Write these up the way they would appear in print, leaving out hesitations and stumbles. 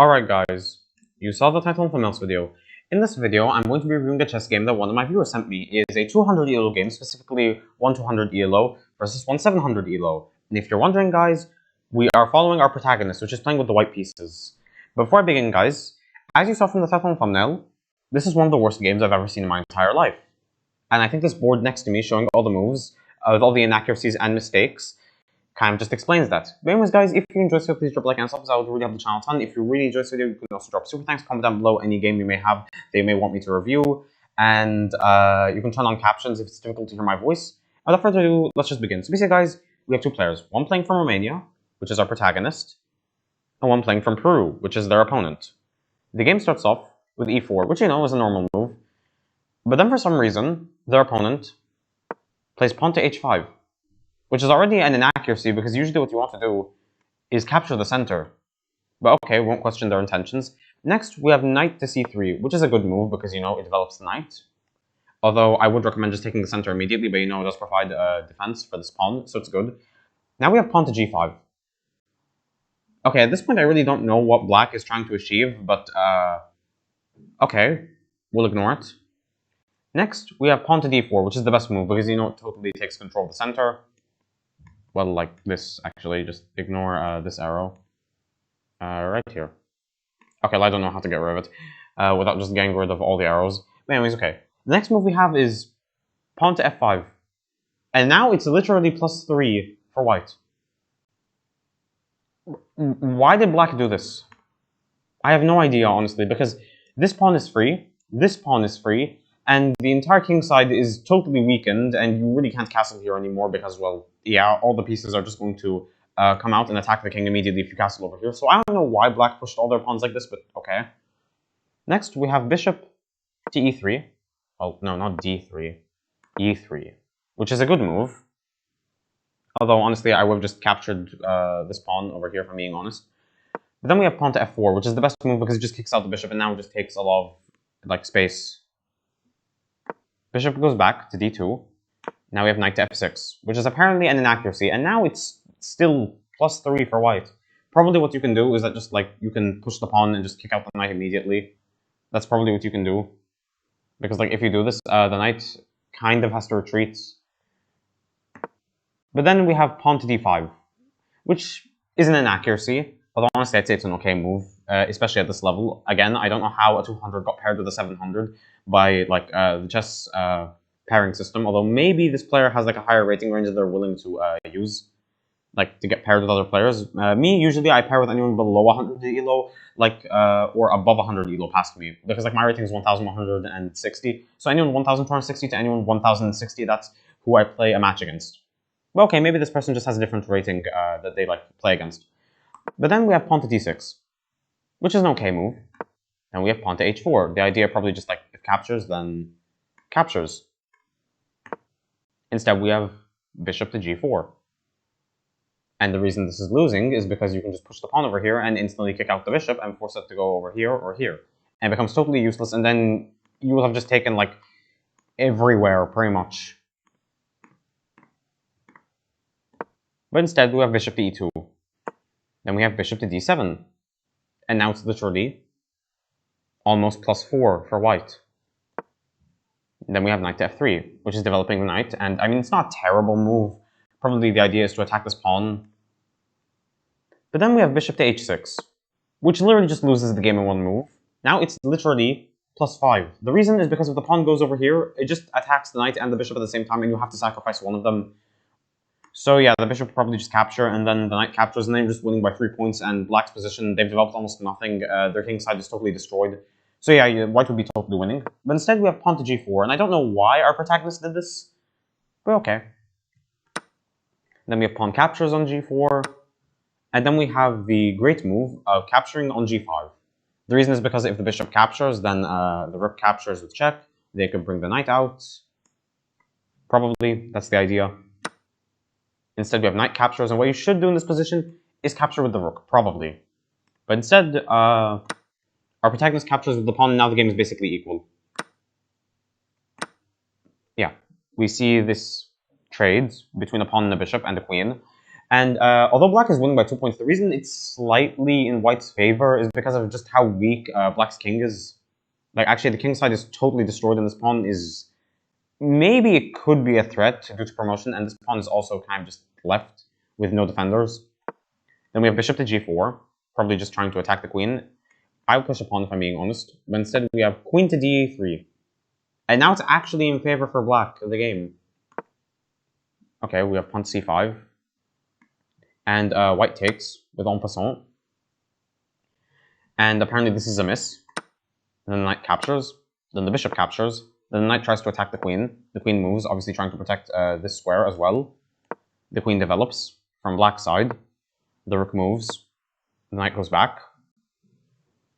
Alright guys, you saw the title of the mouse video. In this video, I'm going to be reviewing a chess game that one of my viewers sent me. It is a 200 ELO game, specifically 1 200 ELO versus 1 700 ELO. And if you're wondering guys, we are following our protagonist, which is playing with the white pieces. Before I begin guys, as you saw from the title and thumbnail, this is one of the worst games I've ever seen in my entire life. And I think this board next to me showing all the moves, with all the inaccuracies and mistakes, kind of just explains that. But anyways, guys, if you enjoyed this video, please drop a like and sub, because I would really help the channel a ton. If you really enjoyed this video, you can also drop super thanks, comment down below any game you may have that you may want me to review, and you can turn on captions if it's difficult to hear my voice. Without further ado, let's just begin. So basically, guys, we have two players. One playing from Romania, which is our protagonist, and one playing from Peru, which is their opponent. The game starts off with e4, which you know is a normal move, but then for some reason, their opponent plays pawn to h5. Which is already an inaccuracy, because usually what you want to do is capture the center. But okay, won't question their intentions. Next, we have knight to c3, which is a good move, because, you know, it develops the knight. Although, I would recommend just taking the center immediately, but, you know, it does provide defense for this pawn, so it's good. Now we have pawn to g5. Okay, at this point, I really don't know what black is trying to achieve, but, okay, we'll ignore it. Next, we have pawn to d4, which is the best move, because, you know, it totally takes control of the center. Well, like this, actually. Just ignore this arrow. Right here. Okay, well, I don't know how to get rid of it without just getting rid of all the arrows. But anyways, okay. The next move we have is pawn to f5. And now it's literally +3 for white. Why did black do this? I have no idea, honestly, because this pawn is free, this pawn is free, and the entire king side is totally weakened, and you really can't castle here anymore because, well, yeah, all the pieces are just going to come out and attack the king immediately if you castle over here. So I don't know why black pushed all their pawns like this, but okay. Next, we have bishop to e3. Well, no, not d3. e3, which is a good move. Although, honestly, I would have just captured this pawn over here, if I'm being honest. But then we have pawn to f4, which is the best move because it just kicks out the bishop, and now it just takes a lot of, like, space. Bishop goes back to d2. Now we have knight to f6, which is apparently an inaccuracy, and now it's still +3 for white. Probably what you can do is that just, like, you can push the pawn and just kick out the knight immediately. That's probably what you can do. Because, like, if you do this, the knight kind of has to retreat. But then we have pawn to d5, which is an inaccuracy. Although, honestly, I'd say it's an okay move, especially at this level. Again, I don't know how a 200 got paired with a 700 by, like, the chess pairing system. Although maybe this player has, like, a higher rating range that they're willing to use, like, to get paired with other players. Me, usually, I pair with anyone below 100 ELO, like, or above 100 ELO past me. Because, like, my rating is 1,160. So anyone 1,260 to anyone 1,060, that's who I play a match against. Well, okay, maybe this person just has a different rating that they, like, play against. But then we have pawn to d6, which is an okay move. And we have pawn to h4. The idea probably just, like, if captures, then captures. Instead, we have bishop to g4. And the reason this is losing is because you can just push the pawn over here and instantly kick out the bishop and force it to go over here or here. And it becomes totally useless, and then you will have just taken, like, everywhere, pretty much. But instead, we have bishop to e2. Then we have bishop to d7. And now it's literally almost +4 for white. And then we have knight to f3, which is developing the knight. And, I mean, it's not a terrible move. Probably the idea is to attack this pawn. But then we have bishop to h6, which literally just loses the game in one move. Now it's literally +5. The reason is because if the pawn goes over here, it just attacks the knight and the bishop at the same time, and you have to sacrifice one of them. So yeah, the bishop will probably just capture, and then the knight captures, and then you're just winning by 3 points, and black's position, they've developed almost nothing. Their king side is totally destroyed. So yeah, white would be totally winning. But instead we have pawn to g4, and I don't know why our protagonist did this, but okay. Then we have pawn captures on g4, and then we have the great move of capturing on g5. The reason is because if the bishop captures, then the rook captures with check. They could bring the knight out. Probably, that's the idea. Instead, we have knight captures, and what you should do in this position is capture with the rook, probably. But instead, our protagonist captures with the pawn, and now the game is basically equal. Yeah, we see this trade between a pawn and a bishop and a queen, And although black is winning by 2 points, the reason it's slightly in white's favor is because of just how weak black's king is. Like, actually, the king side is totally destroyed, and this pawn is... Maybe it could be a threat due to promotion, and this pawn is also kind of just left with no defenders. Then we have bishop to g4, probably just trying to attack the queen. I would push a pawn if I'm being honest, but instead we have queen to d3. And now it's actually in favor for black of the game. Okay, we have pawn to c5. And white takes with en passant. And apparently this is a miss. Then the knight captures. Then the bishop captures. Then the knight tries to attack the queen. The queen moves, obviously trying to protect this square as well. The queen develops from black's side. The rook moves. The knight goes back.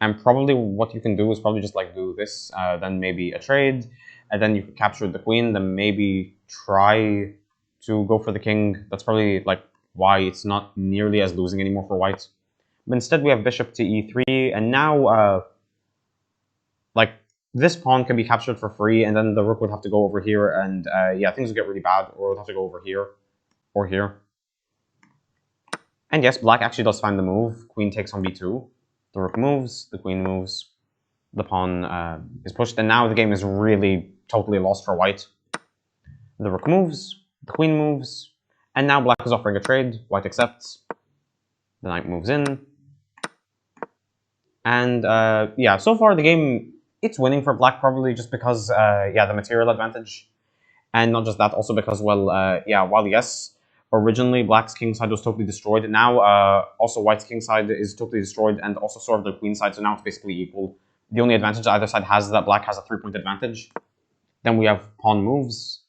And probably what you can do is probably just like do this, then maybe a trade. And then you could capture the queen, then maybe try to go for the king. That's probably like why it's not nearly as losing anymore for white. But instead we have bishop to e3, and now like this pawn can be captured for free, and then the rook would have to go over here, and yeah, things would get really bad, or it would have to go over here or here. And yes, black actually does find the move. Queen takes on b2. The rook moves, the queen moves, the pawn is pushed, and now the game is really totally lost for white. The rook moves, the queen moves, and now black is offering a trade. White accepts. The knight moves in. And yeah, so far the game, it's winning for black probably just because, yeah, the material advantage. And not just that, also because, well, yeah, while yes, originally black's king side was totally destroyed, now also white's king side is totally destroyed, and also sort of the queen side, so now it's basically equal. The only advantage either side has is that black has a 3-point advantage. Then we have pawn moves.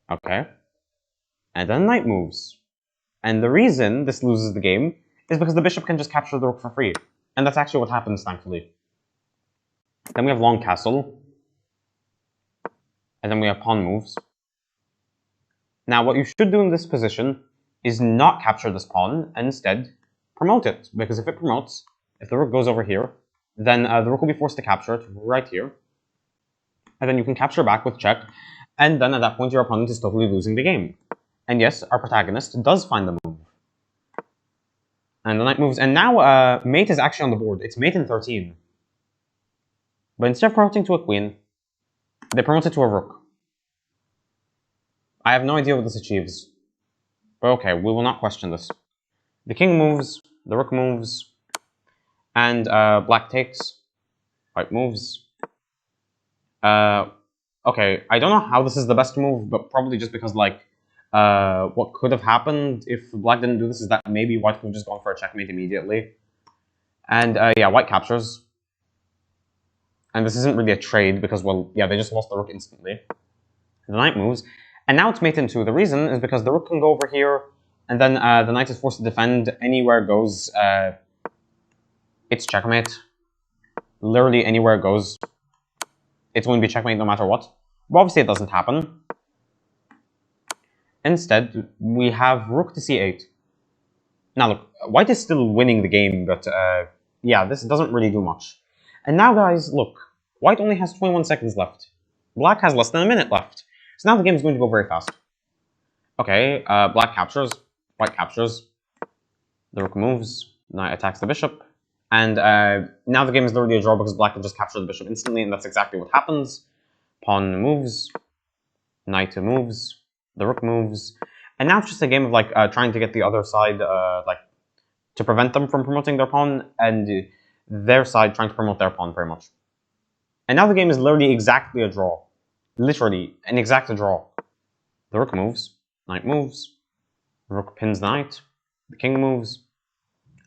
Okay. And then knight moves. And the reason this loses the game is because the bishop can just capture the rook for free. And that's actually what happens, thankfully. Then we have long castle. And then we have pawn moves. Now, what you should do in this position is not capture this pawn, and instead promote it. Because if it promotes, if the rook goes over here, then the rook will be forced to capture it right here. And then you can capture back with check, and then at that point your opponent is totally losing the game. And yes, our protagonist does find the move. And the knight moves, and now mate is actually on the board. It's mate in 13. But instead of promoting to a queen, they promote it to a rook. I have no idea what this achieves. But okay, we will not question this. The king moves, the rook moves, and black takes, white moves. Okay, I don't know how this is the best move, but probably just because, like, what could have happened if black didn't do this is that maybe white could have just gone for a checkmate immediately. And yeah, white captures. And this isn't really a trade because, well, yeah, they just lost the rook instantly. The knight moves. And now it's mate in 2. The reason is because the rook can go over here, and then the knight is forced to defend anywhere it goes. It's checkmate. Literally anywhere it goes, it's going to be checkmate no matter what. But obviously it doesn't happen. Instead, we have rook to c8. Now look, white is still winning the game, but yeah, this doesn't really do much. And now guys, look, white only has 21 seconds left. Black has less than a minute left. So now the game is going to go very fast. Okay, black captures, white captures. The rook moves, knight attacks the bishop. And now the game is literally a draw because black can just capture the bishop instantly, and that's exactly what happens. Pawn moves, knight moves, the rook moves. And now it's just a game of like trying to get the other side, like, to prevent them from promoting their pawn, and their side trying to promote their pawn very much. And now the game is literally exactly a draw. Literally, an exact draw. The rook moves, knight moves, the rook pins the knight, the king moves,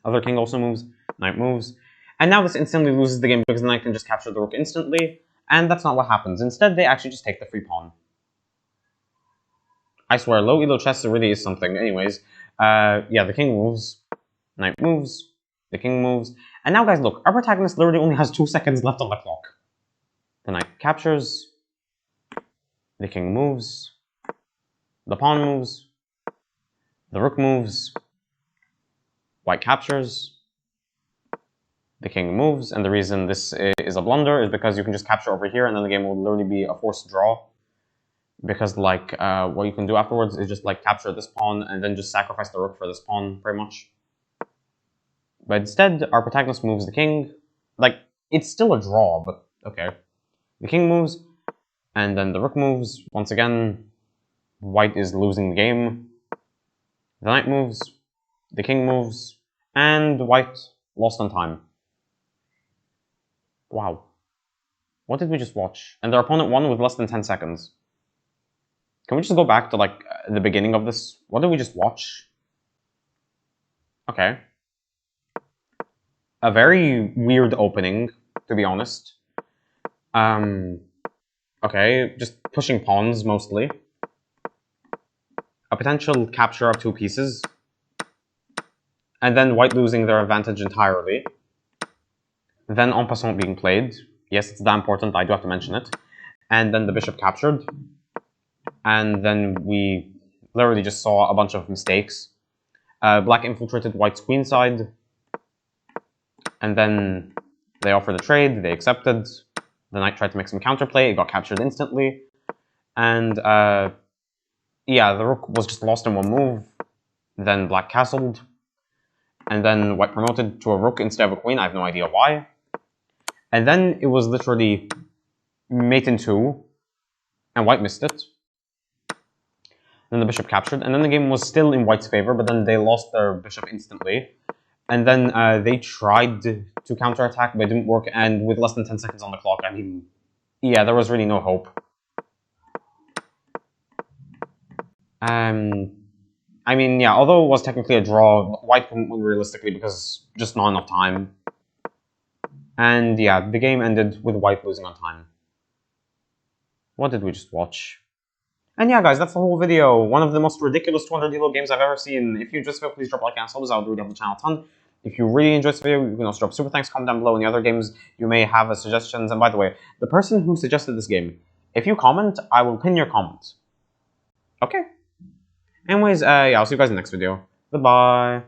other king also moves, knight moves, and now this instantly loses the game because the knight can just capture the rook instantly, and that's not what happens. Instead, they actually just take the free pawn. I swear, low elo chess really is something. Anyways, yeah, the king moves, knight moves, the king moves, and now guys, look, our protagonist literally only has 2 seconds left on the clock. The knight captures, the king moves, the pawn moves, the rook moves, white captures, the king moves, and the reason this is a blunder is because you can just capture over here and then the game will literally be a forced draw. because like what you can do afterwards is just like capture this pawn and then just sacrifice the rook for this pawn, pretty much. But instead, our protagonist moves the king. Like, it's still a draw, but okay. The king moves, and then the rook moves. Once again, white is losing the game. The knight moves, the king moves, and white lost on time. Wow. What did we just watch? And their opponent won with less than 10 seconds. Can we just go back to, like, the beginning of this? What did we just watch? Okay. A very weird opening, to be honest. Okay, just pushing pawns, mostly. A potential capture of two pieces. And then white losing their advantage entirely. Then en passant being played. Yes, it's that important, I do have to mention it. And then the bishop captured. And then we literally just saw a bunch of mistakes. Black infiltrated white's queenside. And then they offered a trade, they accepted. The knight tried to make some counterplay, it got captured instantly. And yeah, the rook was just lost in one move. Then black castled. And then white promoted to a rook instead of a queen, I have no idea why. And then it was literally mate in two, and white missed it. Then the bishop captured, and then the game was still in white's favor, but then they lost their bishop instantly. And then they tried to counterattack, but it didn't work, and with less than 10 seconds on the clock, I mean, yeah, there was really no hope. I mean, yeah, although it was technically a draw, white couldn't win realistically because just not enough time. And yeah, the game ended with white losing on time. What did we just watch? And yeah, guys, that's the whole video. One of the most ridiculous 200 elo games I've ever seen. If you enjoyed this video, please drop a like and subs. I would really help the channel a ton. If you really enjoyed this video, you can also drop super thanks, comment down below any other games you may have as suggestions. And by the way, the person who suggested this game, if you comment, I will pin your comment. Okay? Anyways, yeah, I'll see you guys in the next video. Goodbye.